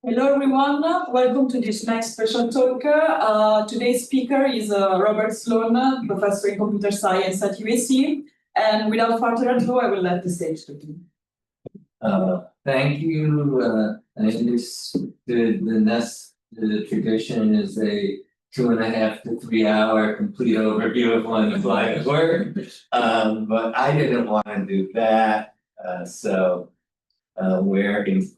Hello everyone, welcome to this next special talk. Today's speaker is Robert Sloan, professor in computer science at UAC. And without further ado, I will let the stage to him. Thank you. I understood the tradition is a 2.5 to 3 hour complete overview of one's life work. But I didn't want to do that. Where in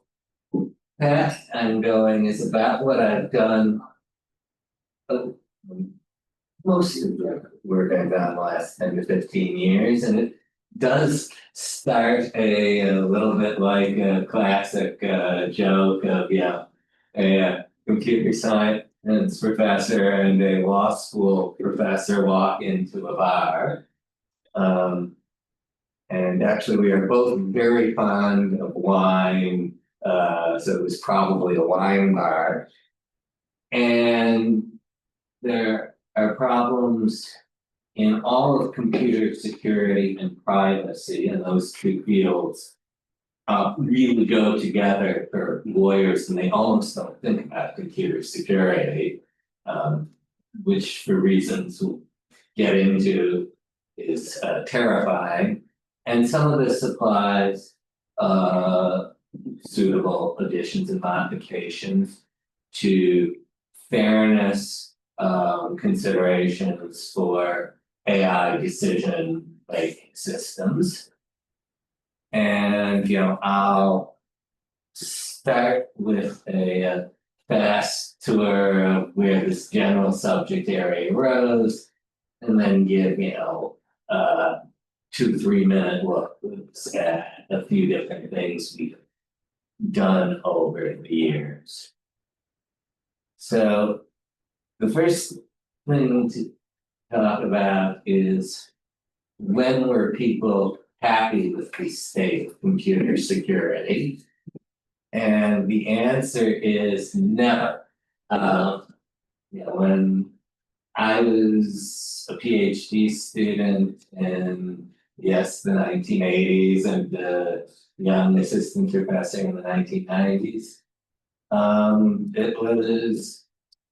path I'm going is about what I've done. Most of the work I've done the last 10 to 15 years, and it does start a little bit like a classic joke of a computer science professor and a law school professor walk into a bar. And actually we are both very fond of wine, so it was probably a wine bar. And there are problems in all of computer security and privacy, and those two fields really go together for lawyers, and they almost don't think about computer security, which for reasons we'll get into is terrifying. And some of this applies suitable additions and modifications to fairness considerations for AI decision-making systems. And I'll start with a fast tour of where this general subject area arose, and then give 2-3 minute looks at a few different things we've done over the years. So the first thing to talk about is, when were people happy with the state of computer security? And the answer is never. When I was a PhD student in the 1980s and a young assistant professor in the 1990s, it was,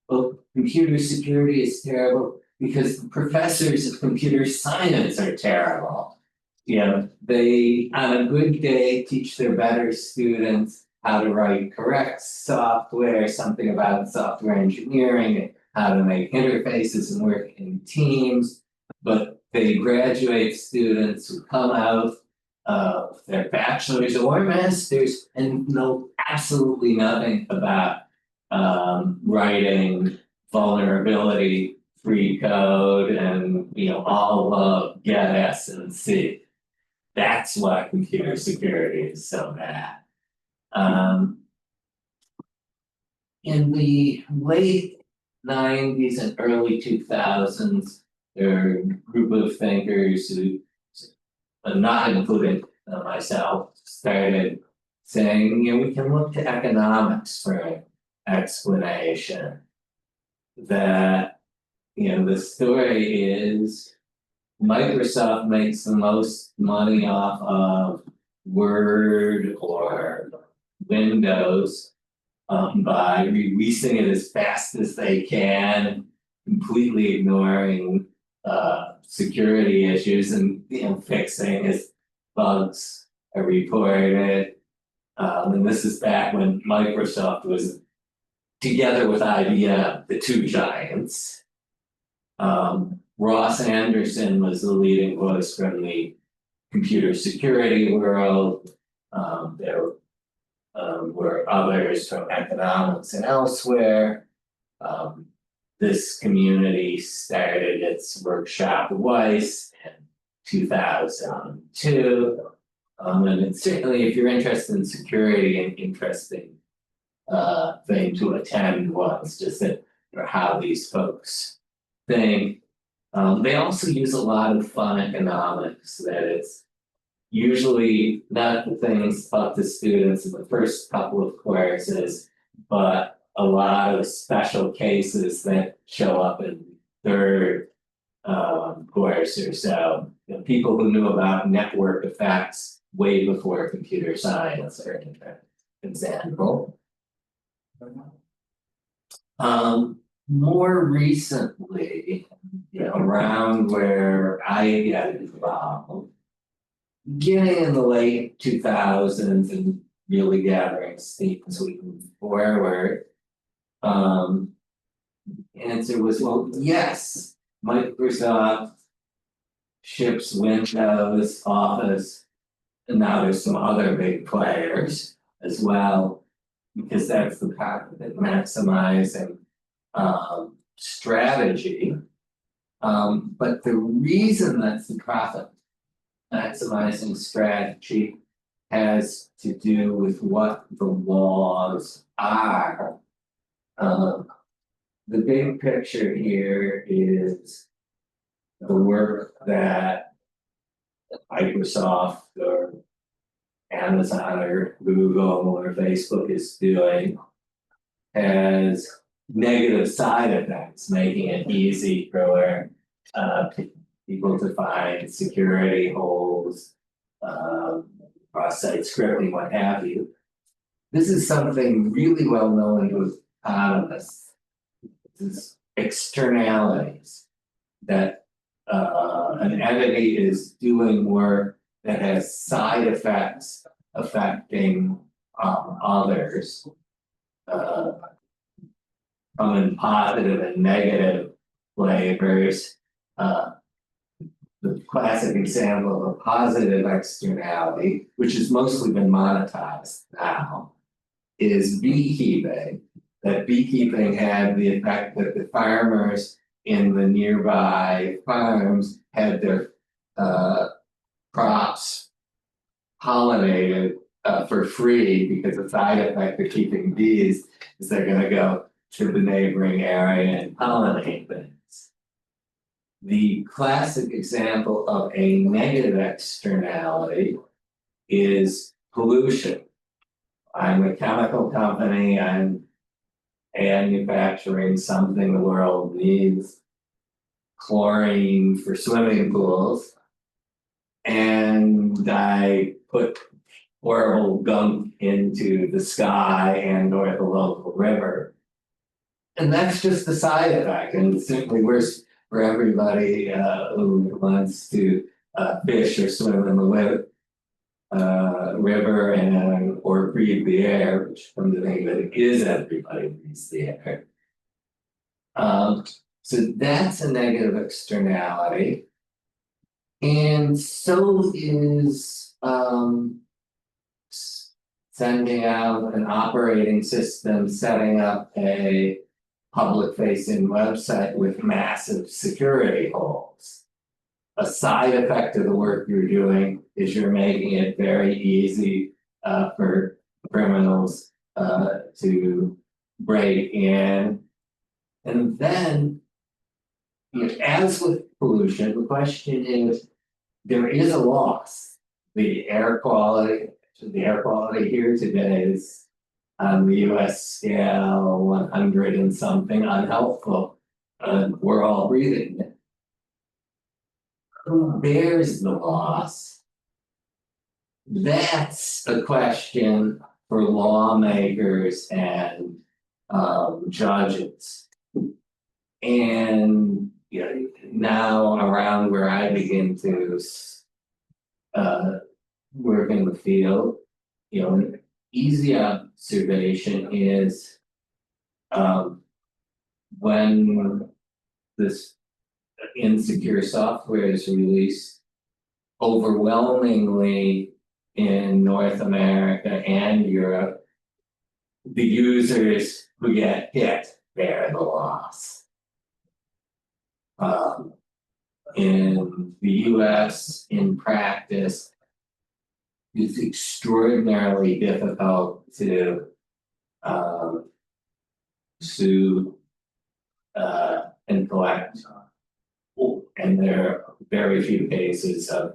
well, computer security is terrible because the professors of computer science are terrible. They, on a good day, teach their better students how to write correct software, something about software engineering, and how to make interfaces and work in teams. But they graduate students who come out of their bachelor's or master's and know absolutely nothing about writing vulnerability-free code and all of get S and C. That's why computer security is so bad. In the late 90s and early 2000s, there were a group of thinkers who, not including myself, started saying, we can look to economics for an explanation. That, the story is Microsoft makes the most money off of Word or Windows by releasing it as fast as they can, completely ignoring security issues and fixing as bugs are reported. And this is back when Microsoft was together with IBM, the two giants. Ross Anderson was the leading voice from the computer security world. There were others from economics and elsewhere. This community started its workshop Weiss in 2002. And it's certainly, if you're interested in security, an interesting thing to attend once, just for how these folks think. They also use a lot of fun economics, that it's usually not the things taught to students in the first couple of courses, but a lot of special cases that show up in the third course or so. People who knew about network effects way before computer science are an example. More recently, around where I got involved, beginning in the late 2000s and really gathering steam as we move forward. Answer was, well, yes, Microsoft ships Windows, Office, and now there's some other big players as well, because that's the path that maximizing strategy. But the reason that's the profit maximizing strategy has to do with what the laws are. The big picture here is the work that Microsoft or Amazon or Google or Facebook is doing has negative side effects, making it easy for people to find security holes, cross-site scripting, what have you. This is something really well known to economists. This is externalities that an entity is doing work that has side effects affecting others, common positive and negative flavors. The classic example of a positive externality, which has mostly been monetized now, is beekeeping. That beekeeping had the effect that the farmers in the nearby farms had their crops pollinated for free, because the side effect of keeping bees is they're going to go to the neighboring area and pollinate things. The classic example of a negative externality is pollution. I'm a chemical company, I'm manufacturing something the world needs, chlorine for swimming pools, and I put horrible gunk into the sky and or the local river. And that's just the side effect, and it's simply worse for everybody who wants to fish or swim in the river and or breathe the air, which come to think that it is everybody breathes the air. So that's a negative externality. And so is sending out an operating system, setting up a public-facing website with massive security holes. A side effect of the work you're doing is you're making it very easy for criminals to break in. And then, as with pollution, the question is, there is a loss. The air quality here today is on the US scale 100 and something unhelpful. We're all breathing it. Who bears the loss? That's a question for lawmakers and judges. And now around where I begin to work in the field, an easy observation is when this insecure software is released, overwhelmingly in North America and Europe, the users who get hit bear the loss. In the US, in practice, it's extraordinarily difficult to sue and collect. And there are very few cases of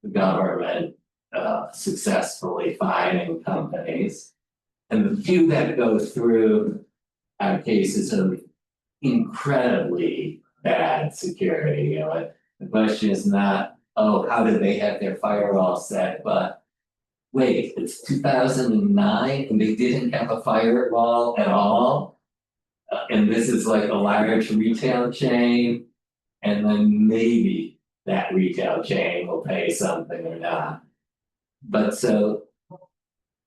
the government successfully fining companies. And the few that go through are cases of incredibly bad security. The question is not, oh, how did they have their firewall set, but wait, it's 2009 and they didn't have a firewall at all? And this is like a large retail chain, and then maybe that retail chain will pay something or not. But so,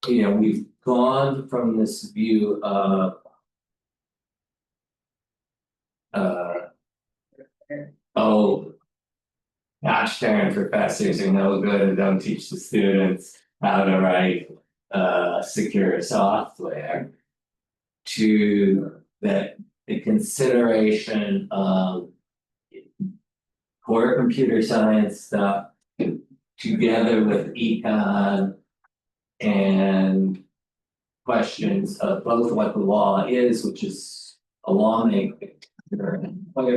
we've gone from this view of oh, gosh darn professors are no good and don't teach the students how to write secure software, to that the consideration of core computer science stuff together with econ and questions of both what the law is, which is a lawmaker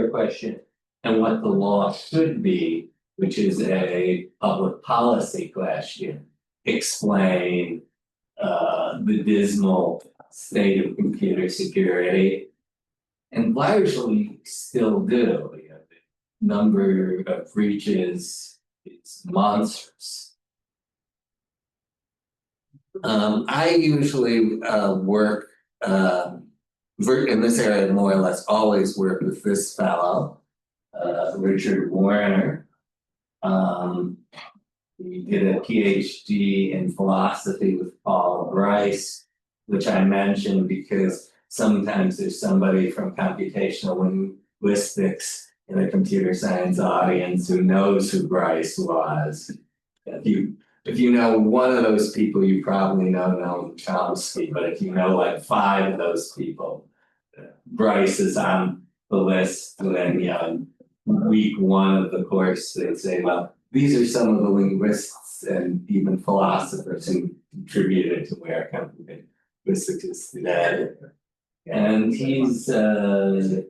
question, and what the law should be, which is a public policy question, explain the dismal state of computer security, and largely still do. The number of breaches is monstrous. I usually work in this area, more or less always work with this fellow, Richard Warner. He did a PhD in philosophy with Paul Bryce, which I mentioned because sometimes there's somebody from computational linguistics in a computer science audience who knows who Bryce was. If you know one of those people, you probably know Noam Chomsky, but if you know like 5 of those people, Bryce is on the list. And then, week 1 of the course, they'd say, well, these are some of the linguists and even philosophers who contributed to where linguistics is today. And he's a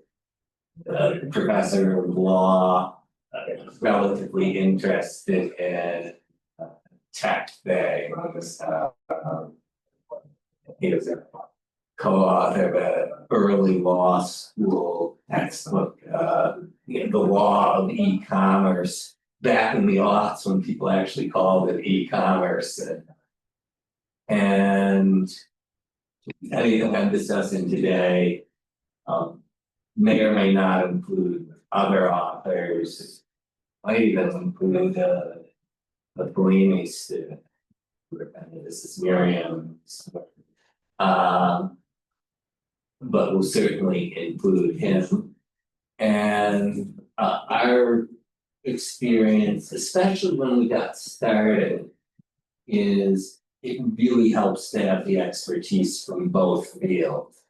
professor of law, relatively interested in tech things. He was a co-author of an early law school textbook, the law of e-commerce, back in the aughts when people actually called it e-commerce. And anything I'm discussing today may or may not include other authors, might even include a Bellini student. This is Miriam. But will certainly include him. And our experience, especially when we got started, is it really helps to have the expertise from both fields.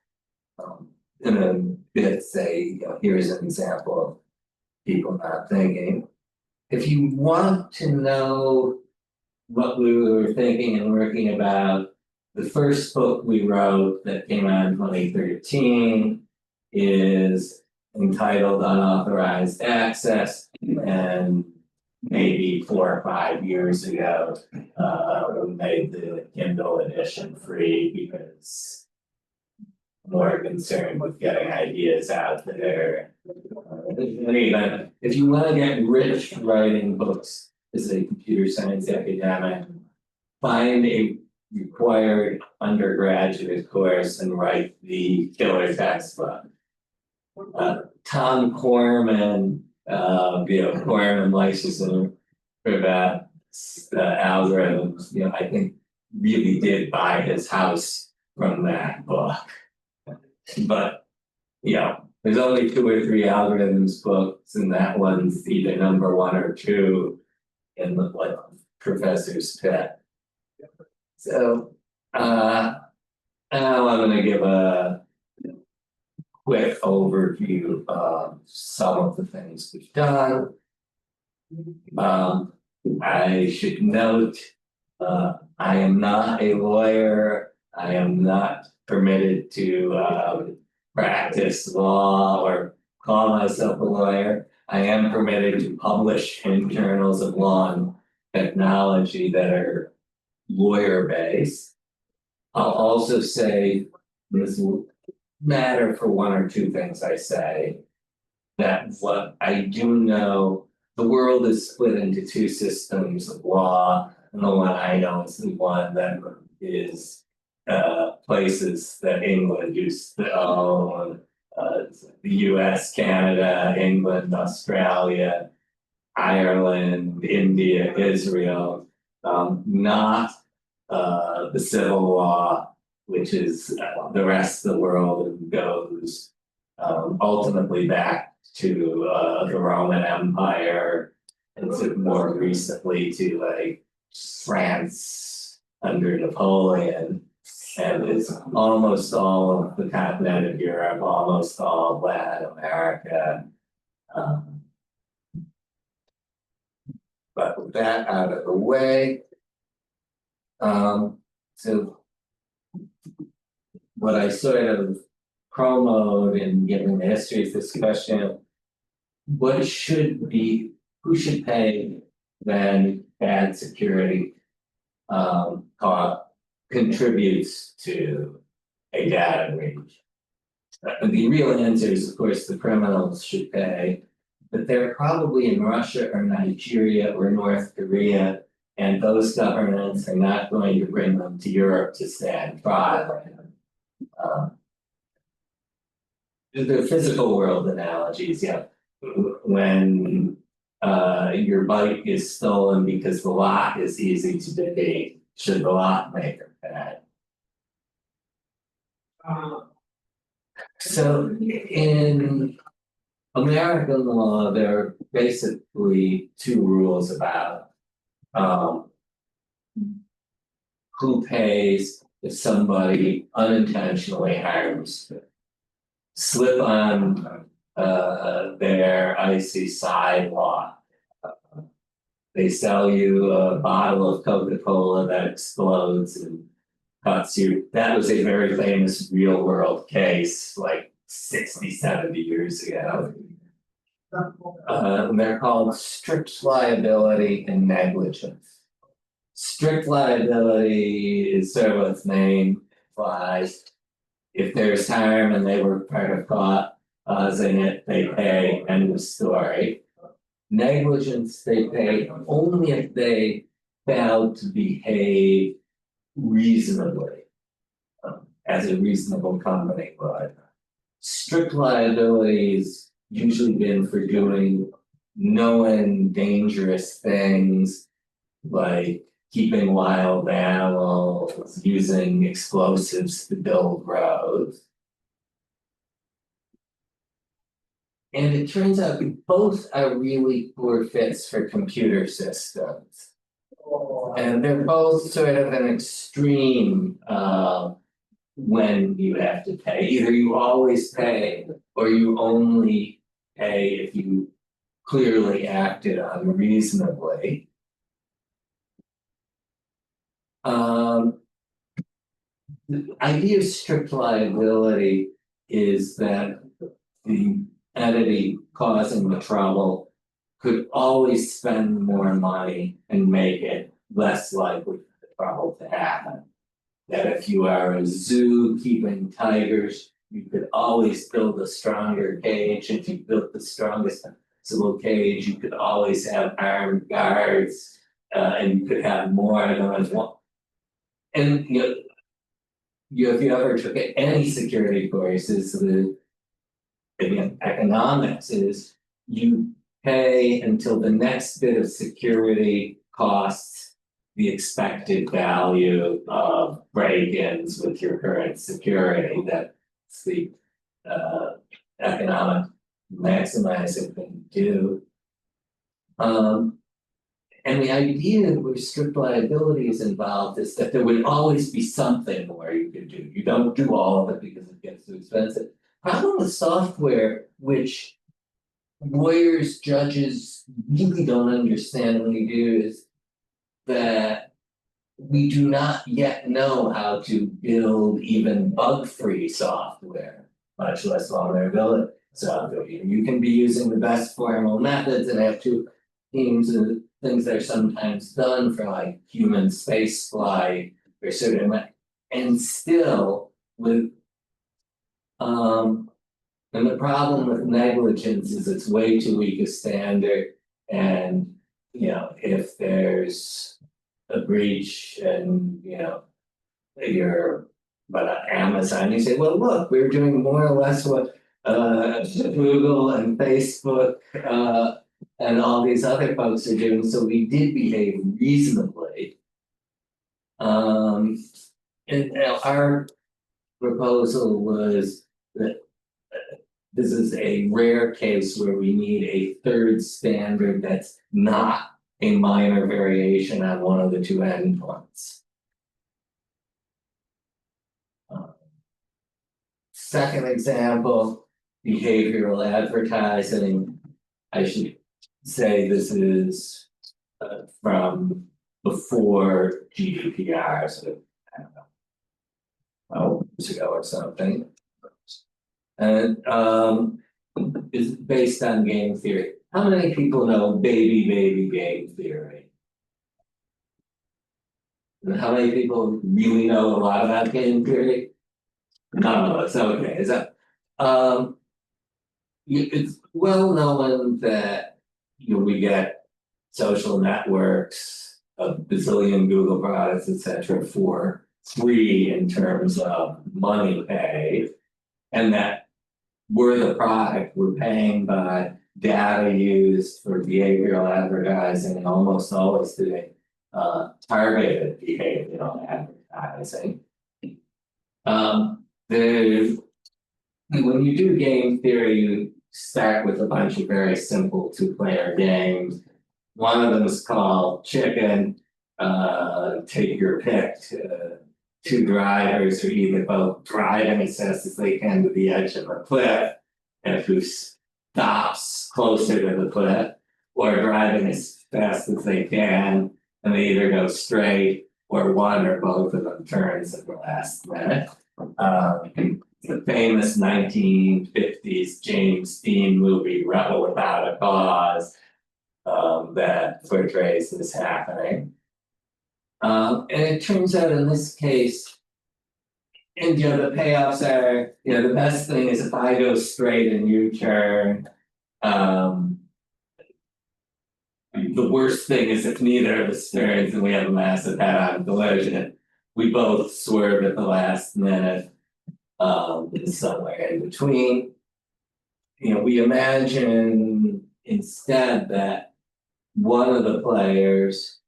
In a bit, say, here's an example of people not thinking. If you want to know what we were thinking and working about, the first book we wrote that came out in 2013 is entitled Unauthorized Access, and maybe 4 or 5 years ago, we made the Kindle edition free because more concerned with getting ideas out there. In any event, if you want to get rich writing books as a computer science academic, find a required undergraduate course and write the killer textbook. Tom Corman, Corman licensing for that algorithms, I think really did buy his house from that book. But there's only 2 or 3 algorithms books, and that one's either number 1 or 2 in the professor's pet. So now I'm going to give a quick overview of some of the things we've done. I should note I am not a lawyer. I am not permitted to practice law or call myself a lawyer. I am permitted to publish in journals of law and technology that are lawyer-based. I'll also say, this will matter for 1 or 2 things I say, that what I do know, the world is split into 2 systems of law, And the one I know is the one that is places that England used to own, the US, Canada, England, Australia, Ireland, India, Israel, not the civil law, which is the rest of the world, and goes ultimately back to the Roman Empire, and to more recently to like France under Napoleon, and is almost all of the continent of Europe, almost all of Latin America. But with that out of the way, so what I sort of promote in giving the history is this question: what should be, who should pay when bad security contributes to a data breach? The real answer is, of course, the criminals should pay, but they're probably in Russia or Nigeria or North Korea, and those governments are not going to bring them to Europe to stand trial. The physical world analogies, yeah. When your bike is stolen because the lock is easy to defeat, should the lock maker pay? So in American law, there are basically two rules about who pays if somebody unintentionally harms, slip on their icy sidewalk. They sell you a bottle of Coca-Cola that explodes and cuts you. That was a very famous real world case like 60, 70 years ago. And they're called strict liability and negligence. Strict liability is sort of what its name implies. If there's harm and they were part of causing it, they pay, end of story. Negligence, they pay only if they failed to behave reasonably, as a reasonable company would. Strict liability is usually been for doing known dangerous things like keeping wild animals, using explosives to build roads. And it turns out both are really poor fits for computer systems. And they're both sort of an extreme when you have to pay. Either you always pay or you only pay if you clearly acted unreasonably. The idea of strict liability is that the entity causing the trouble could always spend more money and make it less likely for the trouble to happen. That if you are a zoo keeping tigers, you could always build a stronger cage. If you built the strongest possible cage, you could always have armed guards, and you could have more than one. And if you ever took any security courses, the economics is you pay until the next bit of security costs the expected value of break-ins with your current security. That's the economic maximizing thing to do. And the idea where strict liability is involved is that there would always be something more you could do. You don't do all of it because it gets too expensive. Problem with software, which lawyers, judges really don't understand when we do, is that we do not yet know how to build even bug-free software, much less vulnerability software. You can be using the best formal methods and have two teams of things that are sometimes done for like human space flight or certain, and still with and the problem with negligence is it's way too weak a standard, and if there's a breach and, you're, but on Amazon, you say, well, look, we're doing more or less what Google and Facebook and all these other folks are doing, so we did behave reasonably. And our proposal was that this is a rare case where we need a third standard that's not a minor variation on one of the two endpoints. Second example, behavioral advertising. I should say this is from before GDPR, so I don't know, years ago or something. And is based on game theory. How many people know baby game theory? And how many people really know a lot about game theory? None of us, okay, is that, it's well known that, we get social networks, a bazillion Google products, etc., for free in terms of money pay, and that we're the product, we're paying by data used for behavioral advertising and almost always doing targeted behavioral advertising. When you do game theory, you start with a bunch of very simple two-player games. One of them is called Chicken. Take your pick. Two drivers are either both driving as fast as they can to the edge of a cliff, and who stops closer to the cliff, or driving as fast as they can, and they either go straight or one or both of them turns at the last minute. The famous 1950s James Dean movie Rebel Without a Cause that portrays this happening. And it turns out in this case, and the payoffs are, the best thing is if I go straight and you turn. The worst thing is if neither of us turns and we have a massive head-on collision. We both swerve at the last minute, somewhere in between. We imagine instead that one of the players,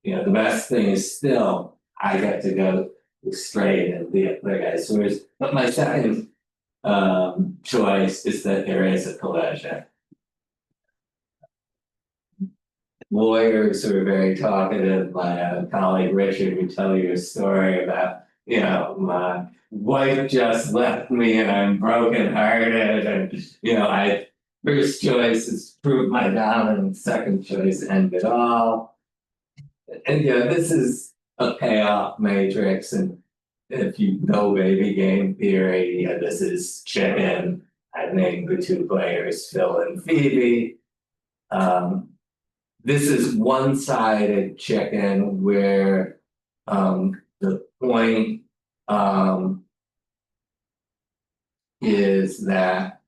the best thing is still I get to go straight and the other guy swerves. But my second choice is that there is a collision. Lawyers who are very talkative, my colleague Richard would tell you a story about, my wife just left me and I'm brokenhearted, and I first choice is prove my dominance, second choice end it all. And this is a payoff matrix, and if you know baby game theory, this is Chicken. I named the two players Phil and Phoebe. This is one-sided Chicken where the point is that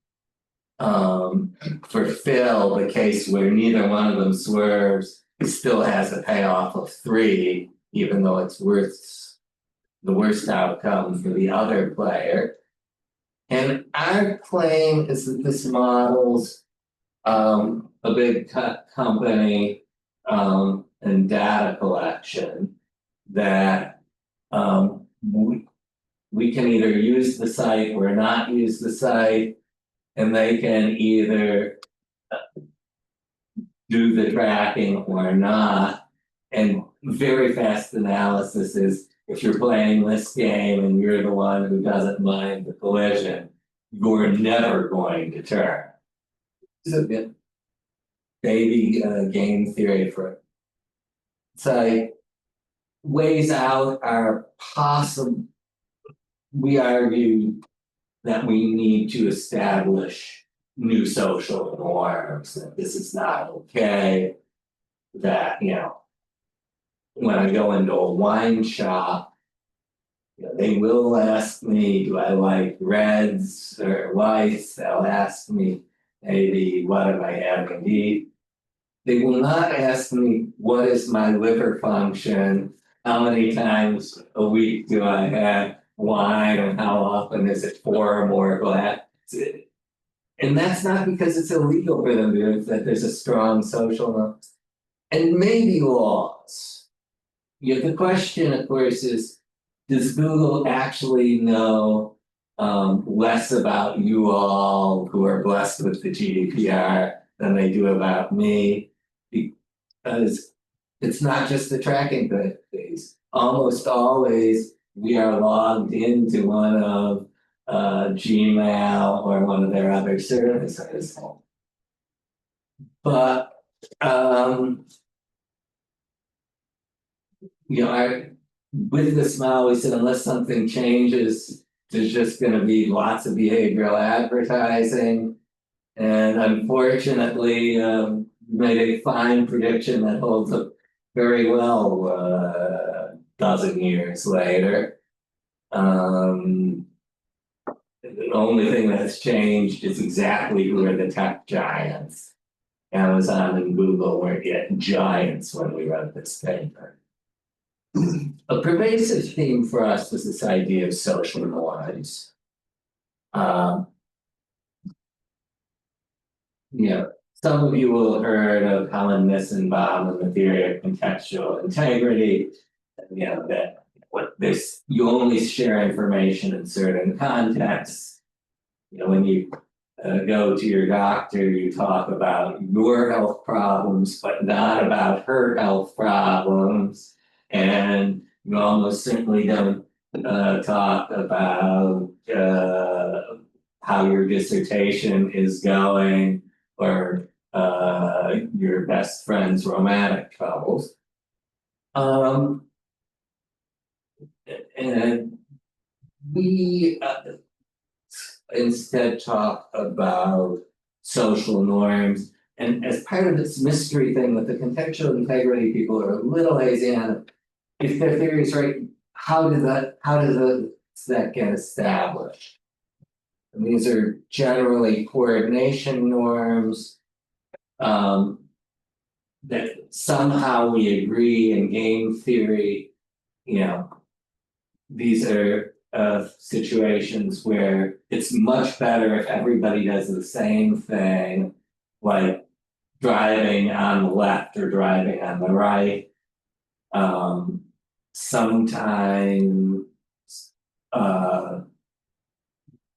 for Phil, the case where neither one of them swerves still has a payoff of 3, even though it's worth the worst outcome for the other player. And our claim is that this models a big company and data collection that we can either use the site or not use the site, and they can either do the tracking or not. And very fast analysis is if you're playing this game and you're the one who doesn't mind the collision, you're never going to turn. So baby game theory for it. So ways out are possible. We argue that we need to establish new social norms, that this is not okay, that when I go into a wine shop, they will ask me, do I like reds or whites? They'll ask me maybe what am I having to eat? They will not ask me, what is my liver function? How many times a week do I have wine, and how often is it 4 or more glass? And that's not because it's illegal for them to do it, it's that there's a strong social norm. And maybe laws. The question, of course, is, does Google actually know less about you all who are blessed with the GDPR than they do about me? Because it's not just the tracking phase. Almost always we are logged into one of Gmail or one of their other services. But with this model, we said unless something changes, there's just going to be lots of behavioral advertising. And unfortunately, made a fine prediction that holds up very well a dozen years later. The only thing that's changed is exactly who are the tech giants. Amazon and Google weren't yet giants when we wrote this paper. A pervasive theme for us was this idea of social norms. Some of you will have heard of Helen Nissenbaum and the theory of contextual integrity. That you only share information in certain contexts. When you go to your doctor, you talk about your health problems, but not about her health problems. And you almost certainly don't talk about how your dissertation is going or your best friend's romantic troubles. And we instead talk about social norms. And as part of this mystery thing with the contextual integrity, people are a little hazy on it. If their theory is right, how does that get established? And these are generally coordination norms that somehow we agree in game theory. These are situations where it's much better if everybody does the same thing, like driving on the left or driving on the right. Sometimes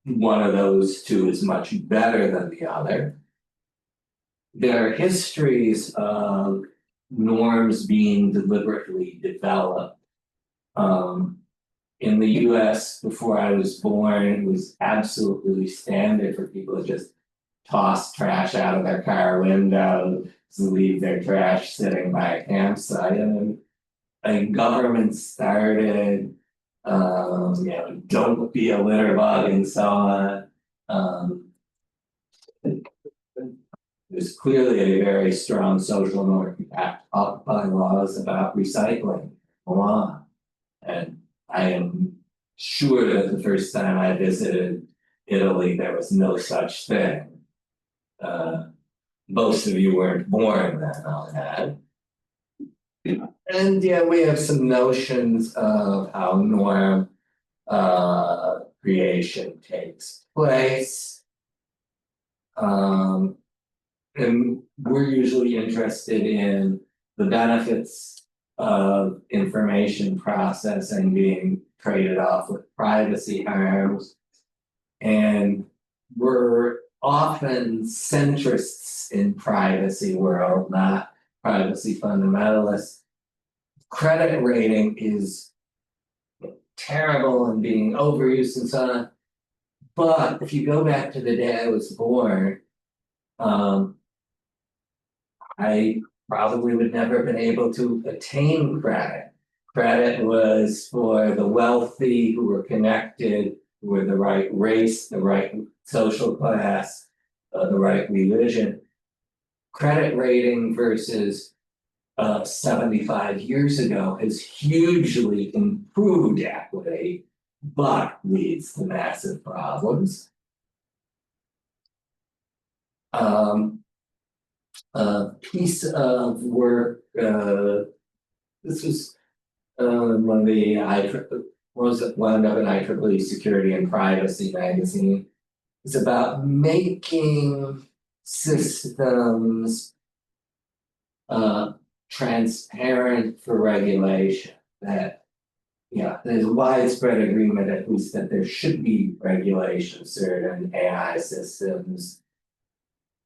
one of those two is much better than the other. There are histories of norms being deliberately developed. In the US, before I was born, it was absolutely standard for people to just toss trash out of their car window, to leave their trash sitting by a campsite. And then government started, don't be a litter bug and so on. There's clearly a very strong social norm backed up by laws about recycling law. And I am sure that the first time I visited Italy, there was no such thing. Most of you weren't born then, I'll add. And we have some notions of how norm creation takes place. And we're usually interested in the benefits of information processing being traded off with privacy harms. And we're often centrists in privacy world, not privacy fundamentalists. Credit rating is terrible and being overused and so on. But if you go back to the day I was born, I probably would never have been able to attain credit. Credit was for the wealthy who were connected, who were the right race, the right social class, the right religion. Credit rating versus 75 years ago has hugely improved equity, but leads to massive problems. a piece of work. This was one of the was wound up in IEEE Security and Privacy magazine. It's about making systems transparent for regulation. That there's widespread agreement, at least, that there should be regulation of certain AI systems,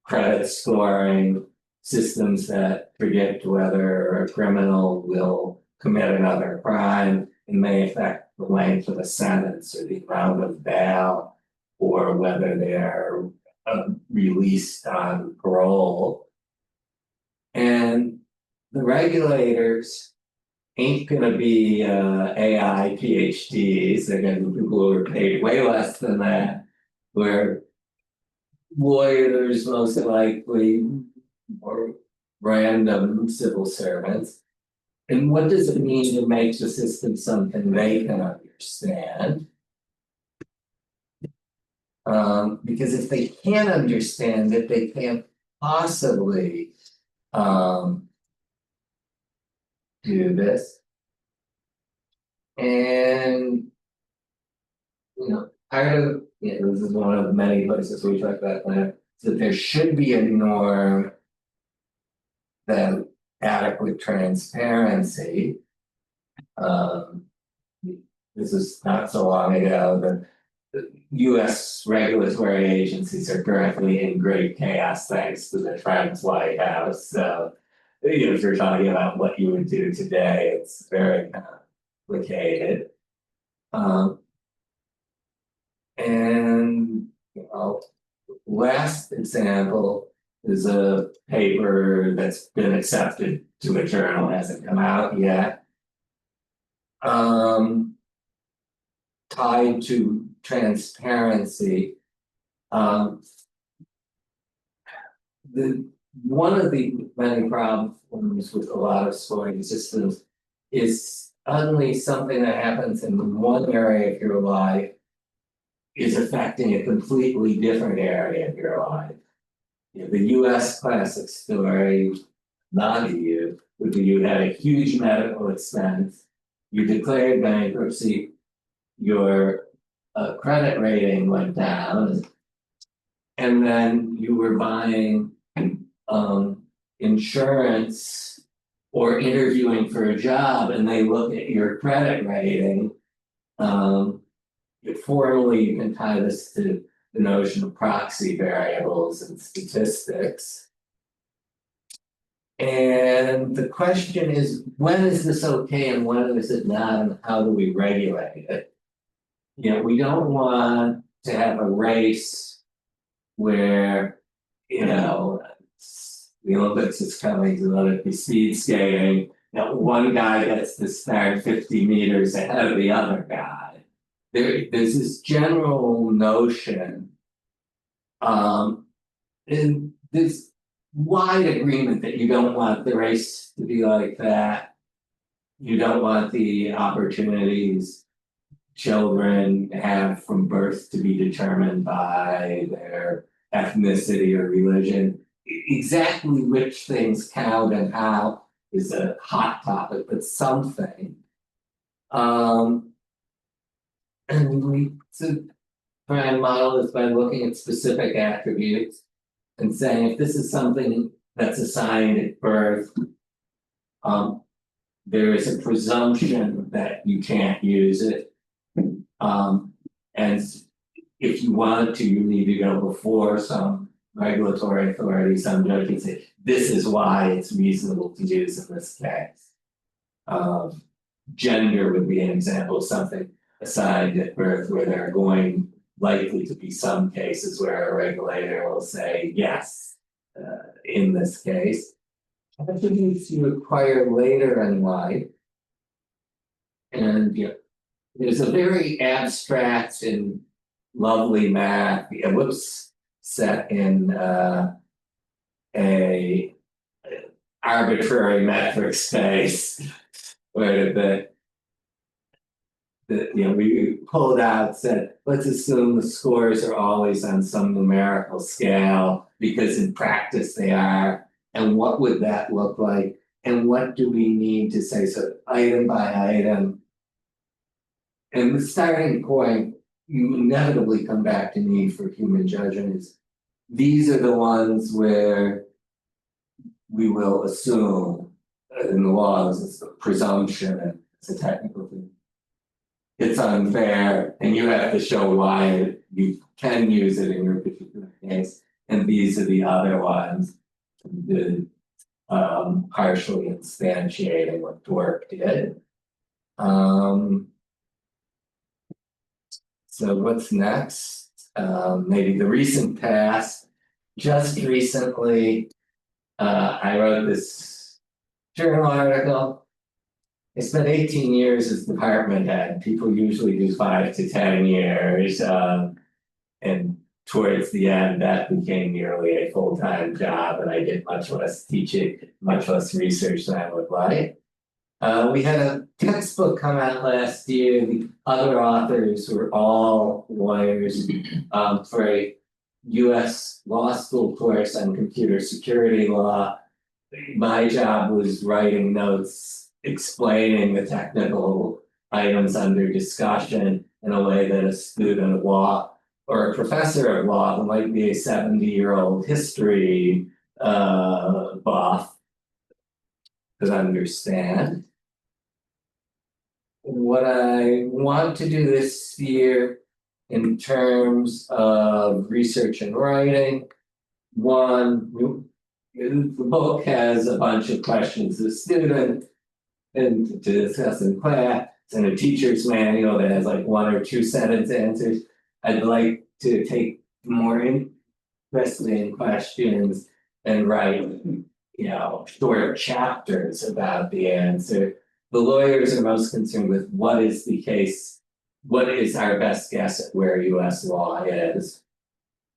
credit scoring, systems that predict whether a criminal will commit another crime and may affect the length of a sentence or the amount of bail, or whether they're released on parole. And the regulators ain't gonna be AI PhDs. They're gonna be people who are paid way less than that, where lawyers most likely, or random civil servants. And what does it mean to make the system something they can understand? Because if they can't understand it, they can't possibly do this. And part of this is one of many places we talk about that there should be a norm that adequate transparency. This is not so long ago. The US regulatory agencies are currently in great chaos thanks to the Trump's White House. So, if you're talking about what you would do today, it's very complicated. And last example is a paper that's been accepted to a journal, hasn't come out yet. Tied to transparency. One of the many problems with a lot of scoring systems is suddenly something that happens in one area of your life is affecting a completely different area of your life. The US classic story, non-EU, would be you had a huge medical expense, you declared bankruptcy, your credit rating went down, and then you were buying insurance or interviewing for a job, and they look at your credit rating. Formally, you can tie this to the notion of proxy variables and statistics. And the question is, when is this okay and when is it not, and how do we regulate it? We don't want to have a race where, the Olympics is coming, to let it be speed skating. One guy gets to start 50 meters ahead of the other guy. There's this general notion, and there's wide agreement that you don't want the race to be like that. You don't want the opportunities children have from birth to be determined by their ethnicity or religion. Exactly which things count and how is a hot topic, but something. And we try and model this by looking at specific attributes and saying if this is something that's assigned at birth, there is a presumption that you can't use it. And if you wanted to, you need to go before some regulatory authority, some judge can say, this is why it's reasonable to use in this case. Gender would be an example of something assigned at birth where there are likely to be some cases where a regulator will say yes, in this case. Attributes you acquire later in life. And there's a very abstract and lovely math, set in a arbitrary metric space where we pulled out, said, let's assume the scores are always on some numerical scale because in practice they are. And what would that look like? And what do we need to say, so item by item? And the starting point, you inevitably come back to need for human judgment is, these are the ones where we will assume, in the laws, it's a presumption, it's a technical thing. It's unfair, and you have to show why you can use it in your particular case. And these are the other ones, the partially instantiating what Dwork did. So what's next? Maybe the recent past. Just recently, I wrote this journal article. I spent 18 years as department head. People usually do 5 to 10 years. And towards the end, that became nearly a full-time job, and I did much less teaching, much less research than I would like. We had a textbook come out last year. The other authors were all lawyers for a US law school course on computer security law. My job was writing notes explaining the technical items under discussion in a way that a student of law or a professor of law who might be a 70-year-old history buff could understand. What I want to do this year in terms of research and writing, one, the book has a bunch of questions the student and to discuss in class, and a teacher's manual that has like 1 or 2 sentence answers. I'd like to take more interesting questions and write, short chapters about the answer. The lawyers are most concerned with what is the case, what is our best guess at where US law is.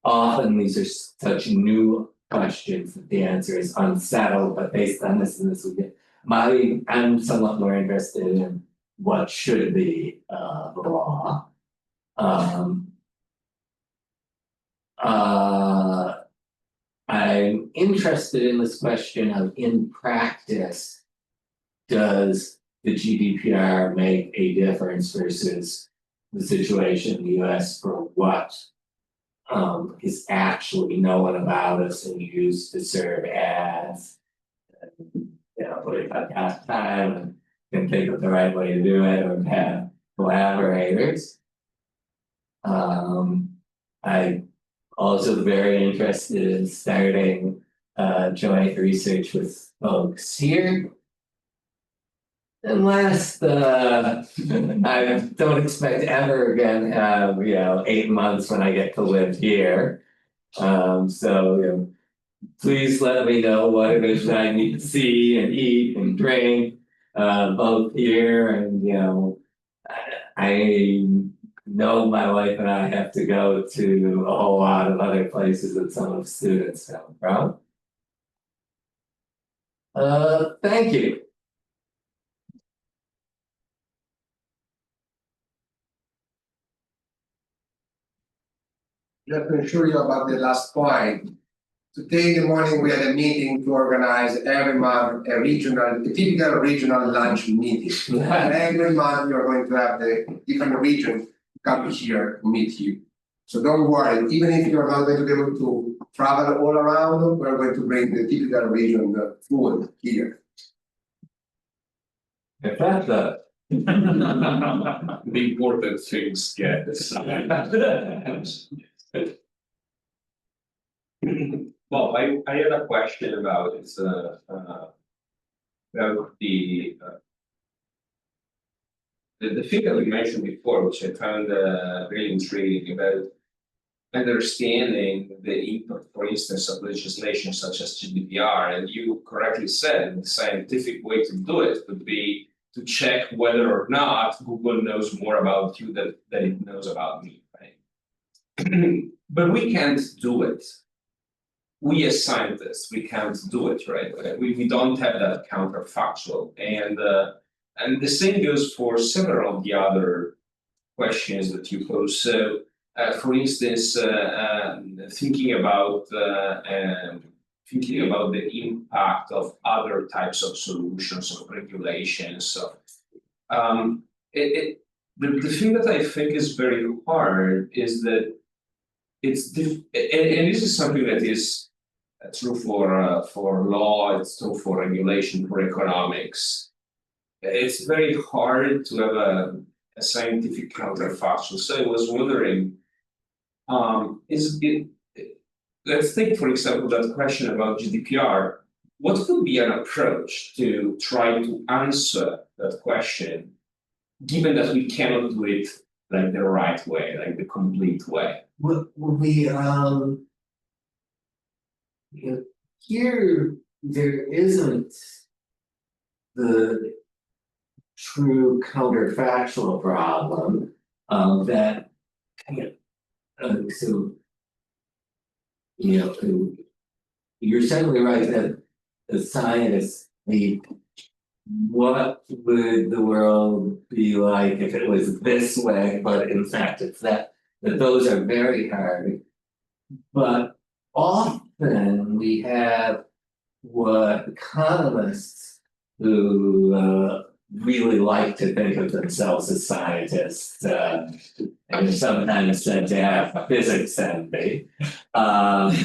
Often these are such new questions that the answer is unsettled, but based on this and this we get. I'm somewhat more interested in what should be the law. I'm interested in this question of, in practice, does the GDPR make a difference versus the situation in the US for what is actually known about us and used to serve ads? But if I've got time and can think of the right way to do it or have collaborators. I'm also very interested in starting joint research with folks here. And last, I don't expect ever again have 8 months when I get to live here. So please let me know what it is that I need to see and eat and drink, both here and I know my wife and I have to go to a whole lot of other places that some of the students come from. Thank you. Just to assure you about the last point. Today in the morning, we had a meeting to organize every month a typical regional lunch meeting. Every month, you're going to have the different region come here to meet you. So don't worry, even if you're not going to be able to travel all around, we're going to bring the typical region food here. If that's The important things get Well, I had a question about the thing that we mentioned before, which I found really intriguing, about understanding the impact, for instance, of legislation such as GDPR. And you correctly said the scientific way to do it would be to check whether or not Google knows more about you than it knows about me, right? But we can't do it. We as scientists, we can't do it, right? We don't have that counterfactual. And the same goes for several of the other questions that you pose. So, for instance, thinking about thinking about the impact of other types of solutions, of regulations, of the thing that I think is very hard is that and this is something that is true for law, it's true for regulation, for economics. It's very hard to have a scientific counterfactual. So I was wondering, let's take, for example, that question about GDPR. What could be an approach to try to answer that question, given that we cannot do it like the right way, like the complete way? Well, here there isn't the true counterfactual problem that so you're certainly right that the scientists need what would the world be like if it was this way, but in fact it's that those are very hard. But often we have what economists who really like to think of themselves as scientists and are sometimes said to have a physics envy, have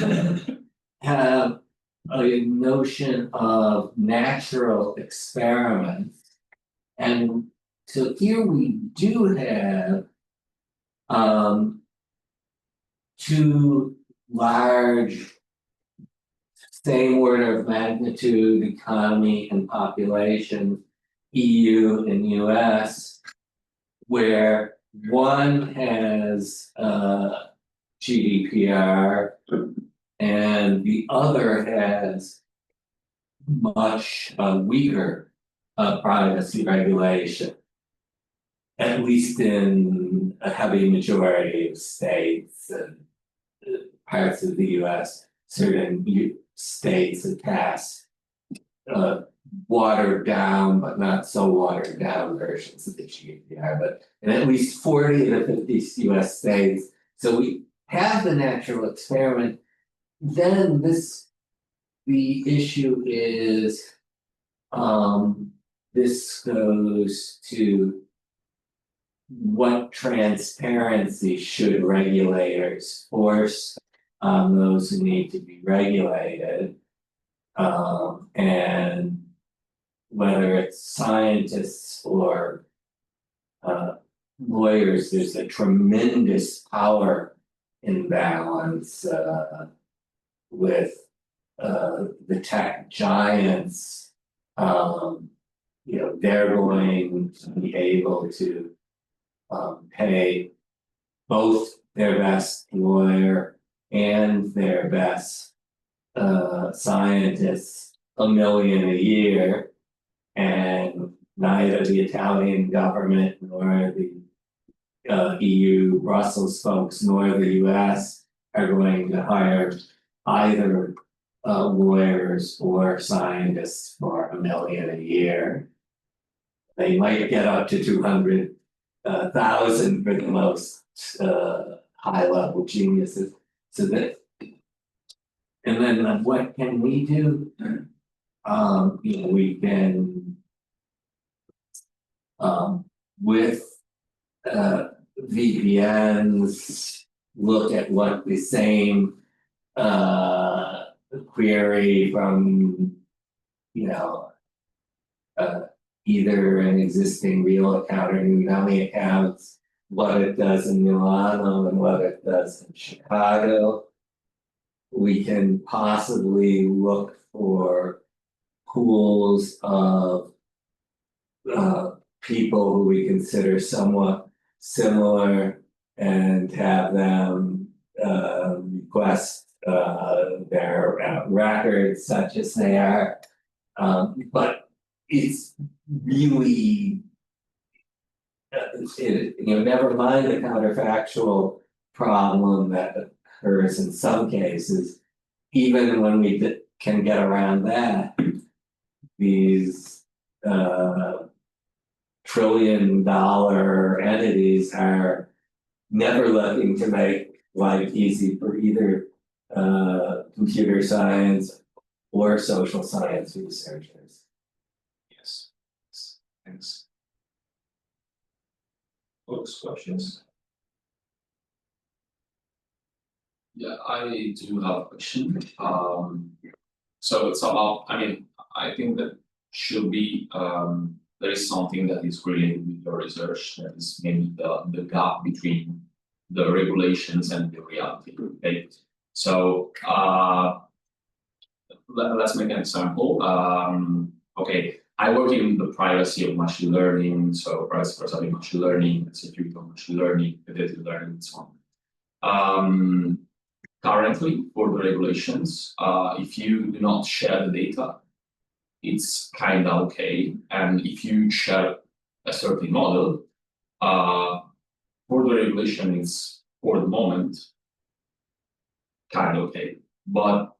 a notion of natural experiments. And so here we do have two large, same order of magnitude economy and population, EU and US, where one has GDPR and the other has much weaker privacy regulation, at least in a heavy majority of states and parts of the US. Certain states have passed watered down, but not so watered down versions of the GDPR, but in at least 40 of the 50 US states. So we have the natural experiment. Then the issue is, this goes to what transparency should regulators force on those who need to be regulated, and whether it's scientists or lawyers, there's a tremendous power imbalance with the tech giants. They're going to be able to pay both their best lawyer and their best scientists $1 million a year, and neither the Italian government nor the EU Brussels folks nor the US are going to hire either lawyers or scientists for $1 million a year. They might get up to 200,000 for the most high-level geniuses. So that, and then what can we do? We can with VPNs look at what the same query from either an existing real account or new dummy accounts, what it does in Milano and what it does in Chicago. We can possibly look for pools of people who we consider somewhat similar and have them request their records such as they are. But it's really, never mind the counterfactual problem that occurs in some cases, even when we can get around that, these trillion-dollar entities are never looking to make life easy for either computer science or social science researchers. Yes. Thanks. Folks, questions? Yeah, I do have a question. So it's about, I think that should be, there is something that is related with the research, that is maybe the gap between the regulations and the reality, okay? So, let's make an example. Okay, I work in the privacy of machine learning, so privacy for machine learning, security of machine learning, data learning, and so on. Currently, for the regulations, if you do not share the data, it's kind of okay. And if you share a certain model, for the regulation, it's for the moment kind of okay. But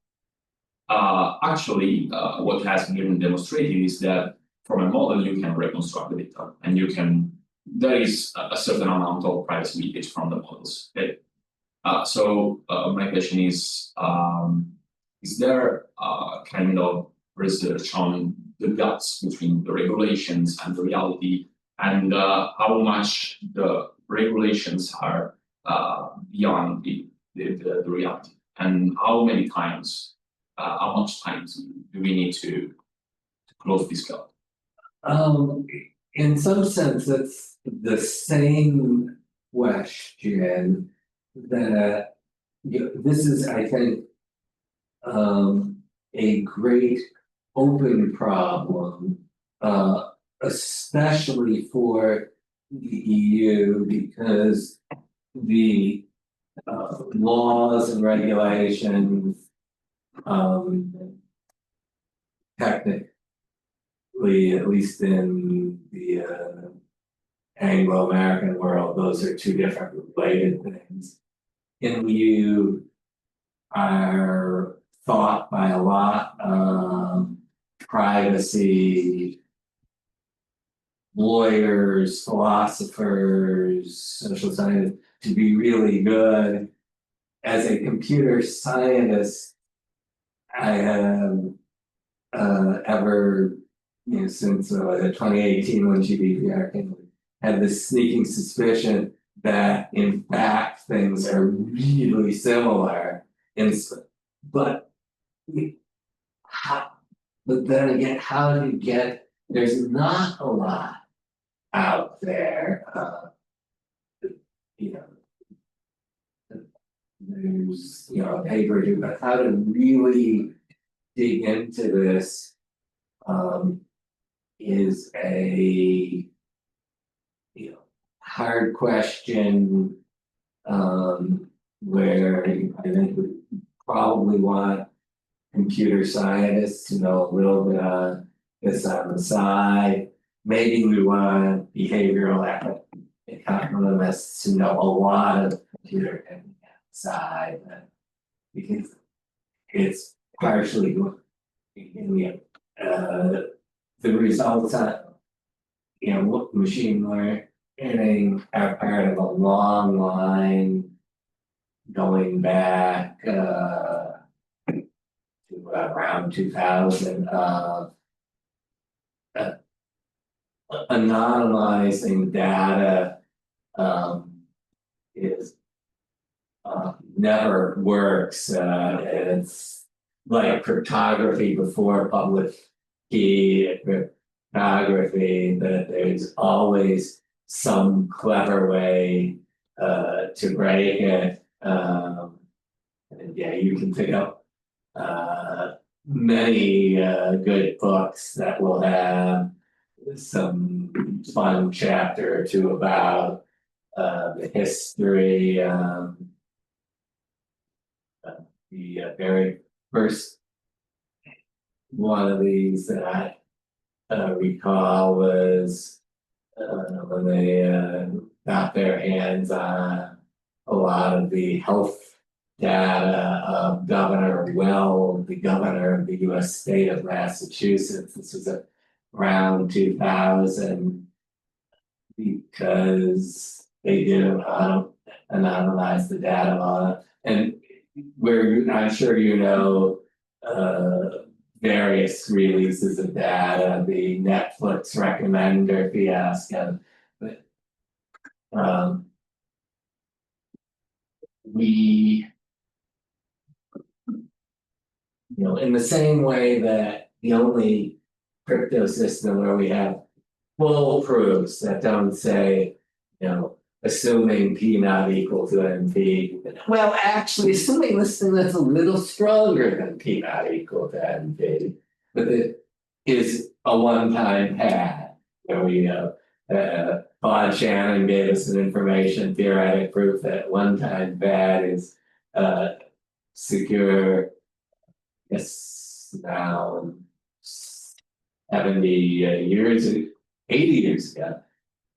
actually, what has been demonstrated is that from a model, you can reconstruct the data, and there is a certain amount of privacy leakage from the models. Okay? So my question is there kind of research on the gaps between the regulations and the reality, and how much the regulations are beyond the reality, and how much time do we need to close this gap? In some sense, it's the same question that this is, I think, a great open problem, especially for the EU, because the laws and regulations, technically, at least in the Anglo-American world, those are two different related things. In the EU are thought by a lot of privacy lawyers, philosophers, social scientists to be really good. As a computer scientist, I have since 2018 when GDPR came, had this sneaking suspicion that in fact things are really similar. But then again, how do you get? There's not a lot out there. There's a paper here, but how to really dig into this is a hard question, where I think we probably want computer scientists to know a little bit on this on the side. Maybe we want behavioral economists to know a lot of computer side, because it's partially the results on machine learning are part of a long line going back to around 2000 of anonymizing data is never works. It's like cryptography before public key cryptography, that there's always some clever way to break it. And you can pick up many good books that will have some fun chapter or two about the history. The very first one of these that I recall was when they got their hands on a lot of the health data of Governor Weld, the governor of the U.S. state of Massachusetts. This was around 2000, because they didn't anonymize the data on it. And where I'm sure various releases of data, the Netflix recommender fiasco, but we, in the same way that the only crypto system where we have full proofs that don't say, assuming P not equal to NP. Well, actually, assuming this thing that's a little stronger than P not equal to NP, but it is a one-time pad where we Bob Shannon gave us an information theoretic proof that one-time pad is secure. Yes, now 70 years, 80 years ago.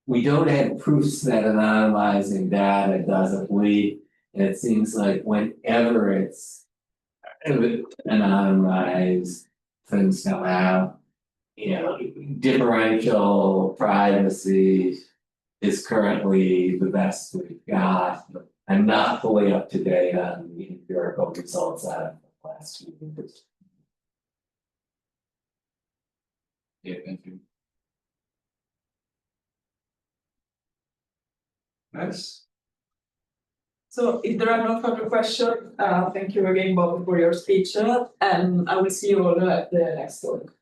We don't have proofs that anonymizing data doesn't leak. And it seems like whenever it's anonymized, things come out. Differential privacy is currently the best we've got. I'm not fully up to date on the empirical results out of the last few years. Yeah, thank you. Nice. So if there are no further questions, thank you again, Bob, for your speech, and I will see you all at the next talk.